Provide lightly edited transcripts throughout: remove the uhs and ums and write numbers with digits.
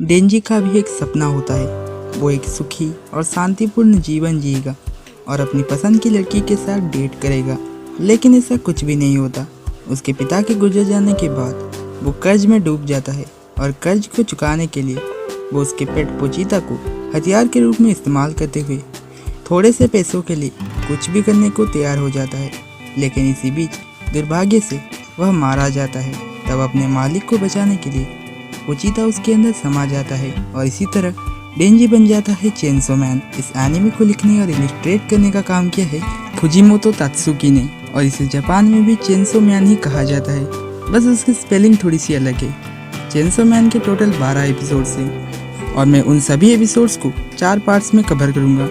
डेंजी का भी एक सपना होता है। वो एक सुखी और शांतिपूर्ण जीवन जिएगा और अपनी पसंद की लड़की के साथ डेट करेगा, लेकिन ऐसा कुछ भी नहीं होता। उसके पिता के गुजर जाने के बाद वो कर्ज में डूब जाता है और कर्ज को चुकाने के लिए वो उसके पेट पोचीता को हथियार के रूप में इस्तेमाल करते हुए थोड़े से पैसों के लिए कुछ भी करने को तैयार हो जाता है। लेकिन इसी बीच दुर्भाग्य से वह मारा जाता है। तब अपने मालिक को बचाने के लिए पोचीता उसके अंदर समा जाता है और इसी तरह डेंजी बन जाता है चेनसो मैन। इस एनीमे को लिखने और इलिस्ट्रेट करने का काम किया है फुजिमोतो तात्सुकी ने और इसे जापान में भी चेनसो मैन ही कहा जाता है, बस उसकी स्पेलिंग थोड़ी सी अलग है। चेनसो मैन के टोटल 12 एपिसोड्स हैं और मैं उन सभी एपिसोड्स को 4 पार्ट्स में कवर करूंगा।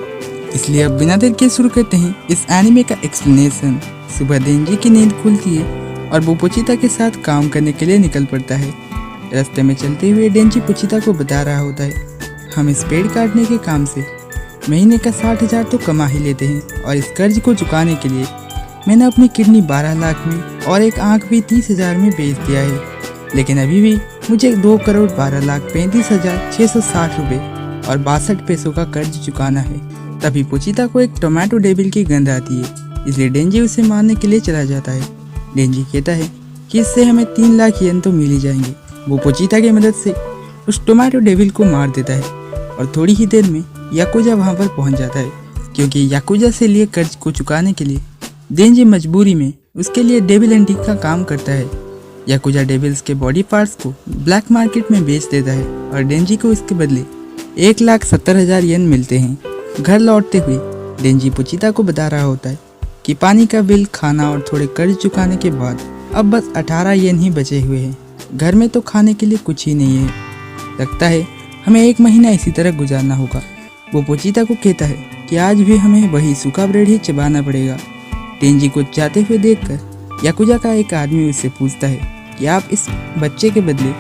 इसलिए अब बिना देर के शुरू करते हैं इस एनीमे का एक्सप्लेनेशन। सुबह डेंजी की नींद खुलती है और वो पोचीता के साथ काम करने के लिए निकल पड़ता है। रास्ते में चलते हुए डेंजी पोचीता को बता रहा होता है, हम इस पेड़ काटने के काम से महीने का 60,000 तो कमा ही लेते हैं और इस कर्ज को चुकाने के लिए मैंने अपनी किडनी 12 लाख में और एक आंख भी 30,000 में बेच दिया है, लेकिन अभी भी मुझे 2,12,35,660 रुपये और 62 पैसों का कर्ज चुकाना है। तभी पोचीता को एक टोमेटो डेविल की गंध आती है, इसलिए डेंजी उसे मारने के लिए चला जाता है। डेंजी कहता है कि इससे हमें 3 लाख येन तो मिल ही जाएंगे। वो पोचीता की मदद से उस टोमेटो डेविल को मार देता है और थोड़ी ही देर में याकुजा वहां पर पहुंच जाता है, क्योंकि याकुजा से लिए कर्ज को चुकाने के लिए डेंजी मजबूरी में उसके लिए डेविल एंटीक का काम करता है। याकुजा डेविल्स के बॉडी पार्ट्स को ब्लैक मार्केट में बेच देता है और डेंजी को इसके बदले 1,70,000 येन मिलते हैं। घर लौटते हुए डेंजी पोचीता को बता रहा होता है कि पानी का बिल, खाना और थोड़े कर्ज चुकाने के बाद अब बस 18 येन ही बचे हुए हैं। घर में तो खाने के लिए कुछ ही नहीं है। लगता है हमें 1 महीना इसी तरह गुजारना होगा। वो पोचीता को कहता है कि आज भी हमें वही सूखा ब्रेड ही चबाना पड़ेगा। डेंजी को जाते हुए देखकर याकुजा का एक आदमी उससे पूछता है कि आप इस बच्चे के बदले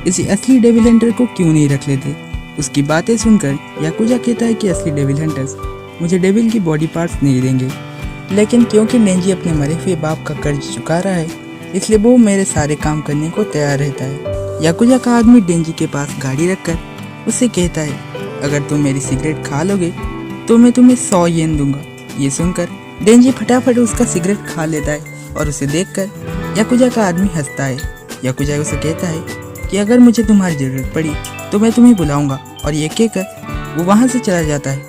इसी असली डेविल हंटर को क्यों नहीं रख लेते। उसकी बातें सुनकर याकुजा कहता है कि असली डेविल हंटर्स मुझे डेविल की बॉडी पार्ट्स नहीं देंगे, लेकिन क्योंकि डेंजी अपने मरे हुए बाप का कर्ज चुका रहा है इसलिए वो मेरे सारे काम करने को तैयार रहता है। याकुजा का आदमी डेंजी के पास गाड़ी रखकर उससे कहता है, अगर तुम मेरी सिगरेट खा लोगे तो मैं तुम्हें 100 येन दूंगा। ये सुनकर डेंजी फटाफट उसका सिगरेट खा लेता है और उसे देखकर याकुजा का आदमी हंसता है। याकुजा उसे कहता है कि अगर मुझे तुम्हारी जरूरत पड़ी तो मैं तुम्हें बुलाऊंगा, और ये कहकर वो वहाँ से चला जाता है।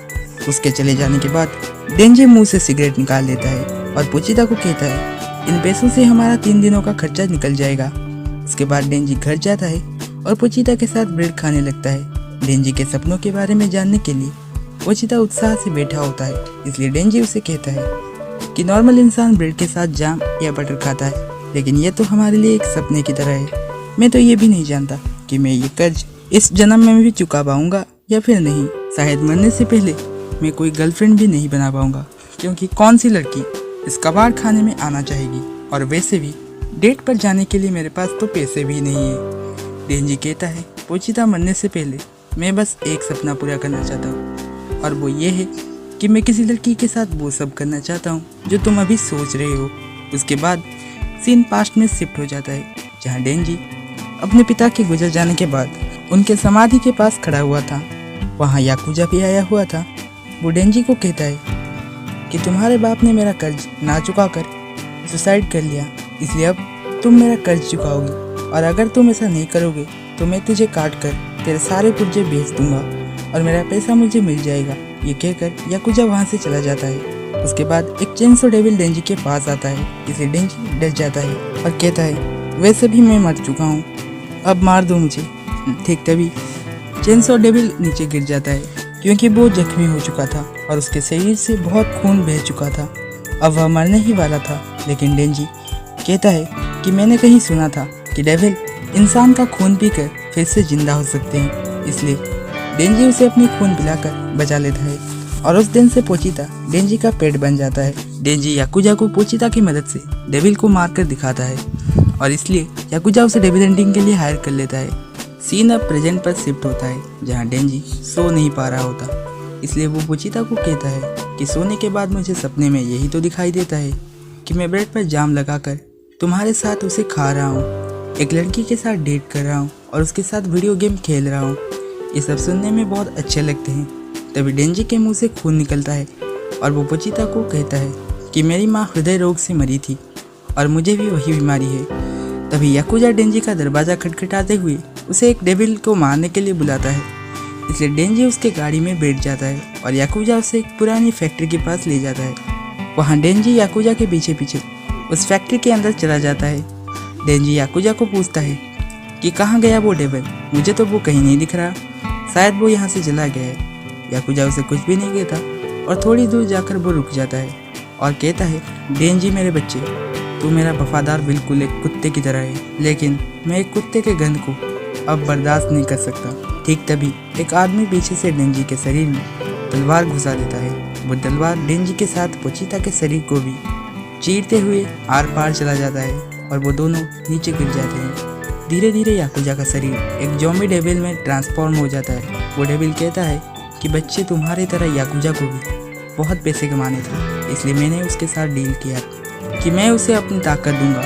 उसके चले जाने के बाद डेंजी मुंह से सिगरेट निकाल लेता है और पोचीता को कहता है, इन पैसों से हमारा 3 दिनों का खर्चा निकल जाएगा। उसके बाद डेंजी घर जाता है और पोचीता के साथ ब्रेड खाने लगता है। डेंजी के सपनों के बारे में जानने के लिए पोचीता उत्साह से बैठा होता है, इसलिए डेंजी उसे कहता है कि नॉर्मल इंसान ब्रेड के साथ जाम या बटर खाता है, लेकिन ये तो हमारे लिए एक सपने की तरह है। मैं तो ये भी नहीं जानता कि मैं ये कर्ज इस जन्म में भी चुका पाऊंगा या फिर नहीं। शायद मरने से पहले मैं कोई गर्लफ्रेंड भी नहीं बना पाऊंगा, क्योंकि कौन सी लड़की इस कबाड़ खाने में आना चाहेगी, और वैसे भी डेट पर जाने के लिए मेरे पास तो पैसे भी नहीं है। डेंजी कहता है, पोचीता मरने से पहले मैं बस एक सपना पूरा करना चाहता हूँ, और वो ये है कि मैं किसी लड़की के साथ वो सब करना चाहता हूँ जो तुम अभी सोच रहे हो। उसके बाद सीन पास्ट में शिफ्ट हो जाता है, जहाँ डेंजी अपने पिता के गुजर जाने के बाद उनके समाधि के पास खड़ा हुआ था। वहाँ याकुजा भी आया हुआ था। वो डेंजी को कहता है कि तुम्हारे बाप ने मेरा कर्ज ना चुका कर सुसाइड कर लिया, इसलिए अब तुम मेरा कर्ज चुकाओगे, और अगर तुम ऐसा नहीं करोगे तो मैं तुझे काट कर तेरे सारे पुर्जे बेच दूंगा और मेरा पैसा मुझे मिल जाएगा। ये कहकर याकुजा वहाँ से चला जाता है। उसके बाद एक चेनसो डेविल डेंजी के पास आता है, इसे डेंजी डर जाता है और कहता है, वैसे भी मैं मर चुका हूँ, अब मार दो मुझे। ठीक तभी चेनसो डेविल नीचे गिर जाता है, क्योंकि वो जख्मी हो चुका था और उसके शरीर से बहुत खून बह चुका था। अब वह मरने ही वाला था, लेकिन डेंजी कहता है कि मैंने कहीं सुना था कि डेविल इंसान का खून पीकर फिर से जिंदा हो सकते हैं, इसलिए डेंजी उसे अपनी खून पिलाकर बचा लेता है। और उस दिन से पोचीता डेंजी का पेट बन जाता है। डेंजी याकुजा को पोचीता की मदद से डेविल को मारकर दिखाता है, और इसलिए याकुजा उसे डेविल हंटिंग के लिए हायर कर लेता है। सीन अब प्रेजेंट पर शिफ्ट होता है, जहाँ डेंजी सो नहीं पा रहा होता, इसलिए वो पोचीता को कहता है कि सोने के बाद मुझे सपने में यही तो दिखाई देता है कि मैं ब्रेड पर जाम लगाकर तुम्हारे साथ उसे खा रहा हूँ, एक लड़की के साथ डेट कर रहा हूँ और उसके साथ वीडियो गेम खेल रहा हूँ। ये सब सुनने में बहुत अच्छे लगते हैं। तभी डेंजी के मुंह से खून निकलता है और वो पोचिता को कहता है कि मेरी माँ हृदय रोग से मरी थी और मुझे भी वही बीमारी है। तभी याकुजा डेंजी का दरवाज़ा खटखटाते हुए उसे एक डेविल को मारने के लिए बुलाता है। इसलिए डेंजी उसके गाड़ी में बैठ जाता है और याकुजा उसे एक पुरानी फैक्ट्री के पास ले जाता है। वहाँ डेंजी याकुजा के पीछे पीछे उस फैक्ट्री के अंदर चला जाता है। डेंजी याकुजा को पूछता है कि कहाँ गया वो डेविल, मुझे तो वो कहीं नहीं दिख रहा, शायद वो यहाँ से चला गया है। याकुजा उसे कुछ भी नहीं कहता और थोड़ी दूर जाकर वो रुक जाता है और कहता है, डेंजी मेरे बच्चे, तू मेरा वफादार बिल्कुल एक कुत्ते की तरह है, लेकिन मैं एक कुत्ते के गंध को अब बर्दाश्त नहीं कर सकता। ठीक तभी एक आदमी पीछे से डेंजी के शरीर में तलवार घुसा देता है। वो तलवार डेंजी के साथ पोचिता के शरीर को भी चीरते हुए आर पार चला जाता है और वो दोनों नीचे गिर जाते हैं। धीरे धीरे याकुजा का शरीर एक ज़ॉम्बी डेविल में ट्रांसफॉर्म हो जाता है। वो डेविल कहता है कि बच्चे, तुम्हारी तरह याकुजा को भी बहुत पैसे कमाने थे, इसलिए मैंने उसके साथ डील किया कि मैं उसे अपनी ताकत दूंगा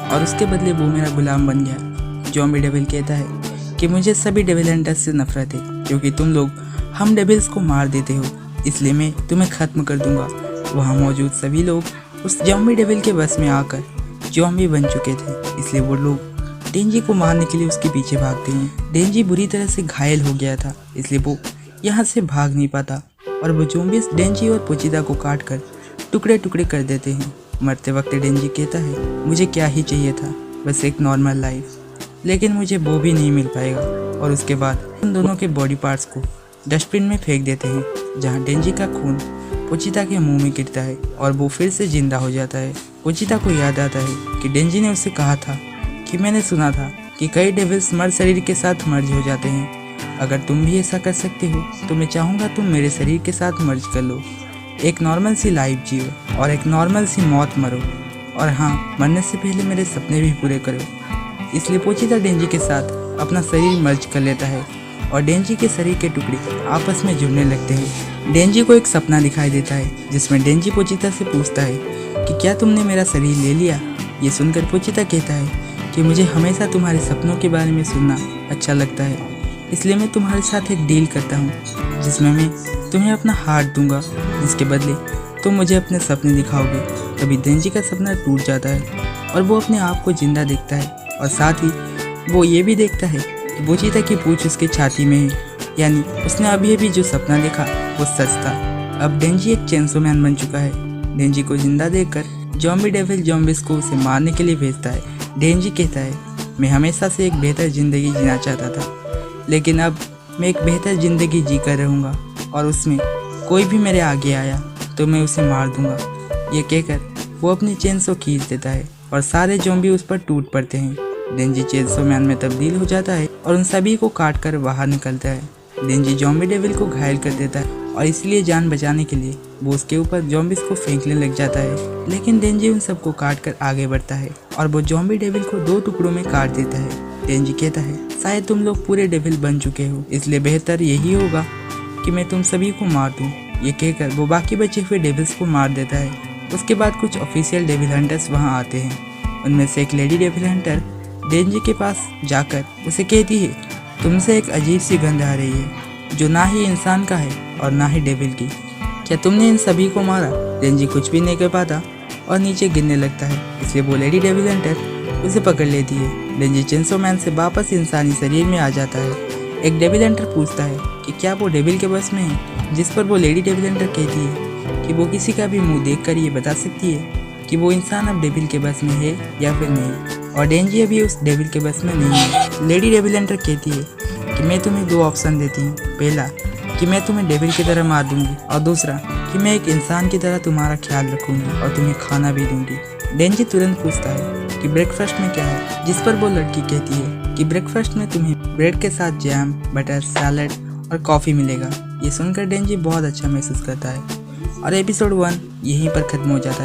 और उसके बदले वो मेरा गुलाम बन गया। ज़ॉम्बी डेविल कहता है कि मुझे सभी डेविल हंटर्स से नफरत है, क्योंकि तुम लोग हम डेविल्स को मार देते हो, इसलिए मैं तुम्हें ख़त्म कर दूंगा। वहाँ मौजूद सभी लोग उस ज़ॉम्बी डेविल के बस में आकर ज़ॉम्बी बन चुके थे, इसलिए वो लोग डेंजी को मारने के लिए उसके पीछे भागते हैं। डेंजी बुरी तरह से घायल हो गया था, इसलिए वो यहाँ से भाग नहीं पाता और वो ज़ॉम्बीज डेंजी और पोचिता को काट कर टुकड़े टुकड़े कर देते हैं। मरते वक्त डेंजी कहता है, मुझे क्या ही चाहिए था, बस एक नॉर्मल लाइफ, लेकिन मुझे वो भी नहीं मिल पाएगा। और उसके बाद उन दोनों के बॉडी पार्ट्स को डस्टबिन में फेंक देते हैं, जहाँ डेंजी का खून पोचिता के मुंह में गिरता है और वो फिर से जिंदा हो जाता है। पोचिता को याद आता है कि डेंजी ने उसे कहा था कि मैंने सुना था कि कई डेविल्स मर्द शरीर के साथ मर्ज हो जाते हैं। अगर तुम भी ऐसा कर सकते हो तो मैं चाहूँगा तुम मेरे शरीर के साथ मर्ज कर लो, एक नॉर्मल सी लाइफ जियो और एक नॉर्मल सी मौत मरो, और हाँ, मरने से पहले मेरे सपने भी पूरे करो। इसलिए पोचिता डेंजी के साथ अपना शरीर मर्ज कर लेता है और डेंजी के शरीर के टुकड़े आपस में जुड़ने लगते हैं। डेंजी को एक सपना दिखाई देता है जिसमें डेंजी पोचिता से पूछता है कि क्या तुमने मेरा शरीर ले लिया। ये सुनकर पोचिता कहता है कि मुझे हमेशा तुम्हारे सपनों के बारे में सुनना अच्छा लगता है, इसलिए मैं तुम्हारे साथ एक डील करता हूँ जिसमें मैं तुम्हें अपना हार्ट दूंगा, जिसके बदले तुम मुझे अपने सपने दिखाओगे। तभी डेंजी का सपना टूट जाता है और वो अपने आप को जिंदा देखता है और साथ ही वो ये भी देखता है कि पोचिता की पूंछ उसके छाती में है, यानी उसने अभी जो सपना देखा वो सच था। अब डेंजी एक चेनसो मैन बन चुका है। डेंजी को जिंदा देखकर ज़ॉम्बी डेविल ज़ॉम्बीज को उसे मारने के लिए भेजता है। डेंजी कहता है, मैं हमेशा से एक बेहतर ज़िंदगी जीना चाहता था, लेकिन अब मैं एक बेहतर ज़िंदगी जी कर रहूँगा और उसमें कोई भी मेरे आगे आया तो मैं उसे मार दूँगा। ये कहकर वो अपनी चेनसो खींच देता है और सारे ज़ॉम्बी उस पर टूट पड़ते हैं। डेंजी चेनसो मैन में तब्दील हो जाता है और उन सभी को काट कर बाहर निकलता है। डेंजी ज़ॉम्बी डेविल को घायल कर देता है और इसलिए जान बचाने के लिए वो उसके ऊपर ज़ॉम्बीज को फेंकने लग जाता है, लेकिन डेंजी उन सबको काट कर आगे बढ़ता है और वो ज़ॉम्बी डेविल को 2 टुकड़ों में काट देता है। डेंजी कहता है, शायद तुम लोग पूरे डेविल बन चुके हो, इसलिए बेहतर यही होगा कि मैं तुम सभी को मार दूँ। ये कहकर वो बाकी बचे हुए डेविल्स को मार देता है। उसके बाद कुछ ऑफिशियल डेविल हंटर्स वहाँ आते हैं। उनमें से एक लेडी डेविल हंटर डेंजी के पास जाकर उसे कहती है, तुमसे एक अजीब सी गंध आ रही है जो ना ही इंसान का है और ना ही डेविल की। क्या तुमने इन सभी को मारा? डेंजी कुछ भी नहीं कर पाता और नीचे गिरने लगता है, इसलिए वो लेडी डेविल हंटर उसे पकड़ लेती है। डेंजी चेनसो मैन से वापस इंसानी शरीर में आ जाता है। एक डेविल हंटर पूछता है कि क्या वो डेविल के बस में है, जिस पर वो लेडी डेविल हंटर कहती है कि वो किसी का भी मुंह देखकर ये बता सकती है कि वो इंसान अब डेविल के बस में है या फिर नहीं, और डेंजी अभी उस डेविल के बस में नहीं है। लेडी डेविल हंटर कहती है कि मैं तुम्हें 2 ऑप्शन देती हूँ, पहला कि मैं तुम्हें डेविल की तरह मार दूंगी और दूसरा कि मैं एक इंसान की तरह तुम्हारा ख्याल रखूंगी और तुम्हें खाना भी दूंगी। डेंजी तुरंत पूछता है कि ब्रेकफास्ट में क्या है, जिस पर वो लड़की कहती है कि ब्रेकफास्ट में तुम्हें ब्रेड के साथ जैम, बटर, सैलड और कॉफ़ी मिलेगा। ये सुनकर डेंजी बहुत अच्छा महसूस करता है और एपिसोड 1 यहीं पर ख़त्म हो जाता है।